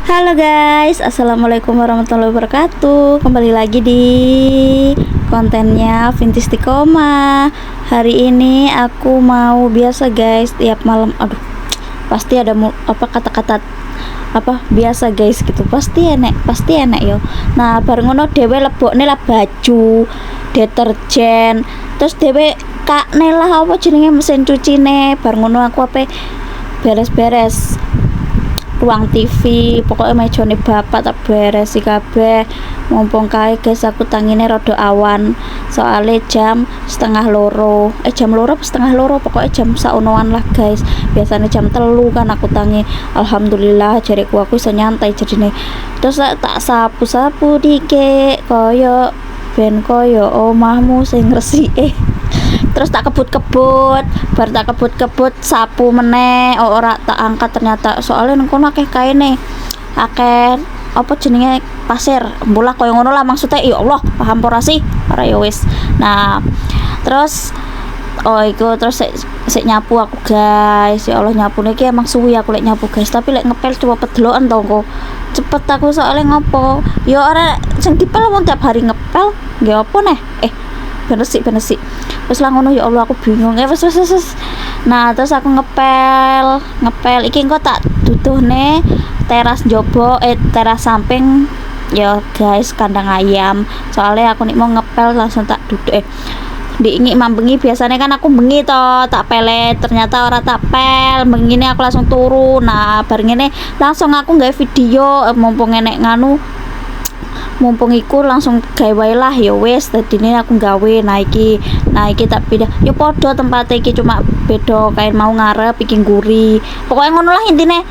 Halo guys, assalamualaikum warahmatullahi wabarakatuh. Kembali lagi di kontennya Vintage Tikoma. Hari ini aku mau biasa guys, tiap malam pasti ada kata-kata biasa guys gitu, pasti enak yo. Nah bareng ngono dhewe lebokne lah baju deterjen, terus dhewe kakne lah jenenge mesin cucine. Bareng ngono aku beres-beres ruang TV, pokoknya mejane bapak tak beresi kabeh. Mumpung kae guys aku tangine rada awan, soalnya jam setengah loro pokoknya jam saunoan lah guys. Biasanya jam 3 kan aku tangi. Alhamdulillah jariku aku iso nyantai jadine. Terus tak sapu-sapu dikek koyo ben koyo omahmu sing resike. Terus tak kebut-kebut, bar tak kebut-kebut sapu meneh, ora tak angkat ternyata soalnya nang kono akeh kaine, akeh jenenge pasir, mbolah koyo ngono lah maksudnya. Ya Allah, paham ora sih? Ora ya wis. Nah, terus terus sik nyapu aku guys. Ya Allah, nyapune iki emang suwi aku lek nyapu guys, tapi lek ngepel coba pedeloken to kok. Cepet aku soalnya ngopo? Ya ora sing dipel wong tiap hari ngepel, nggih apa neh? Bener sih terus lah ngono. Ya Allah aku bingung wes. Nah terus aku ngepel iki engko tak duduhne teras jobo teras samping ya guys, kandang ayam. Soalnya aku nih mau ngepel langsung tak duduk diingik mambengi. Biasanya kan aku bengi to tak pelet, ternyata ora tak pel bengine aku langsung turu. Nah bareng ngene langsung aku nggawe video, mumpung iku langsung gawe wae lah. Ya wis tadine aku gawe naiki tak pindah ya podo tempat iki, cuma beda kain mau ngarep iki nguri, pokoknya ngono lah intine.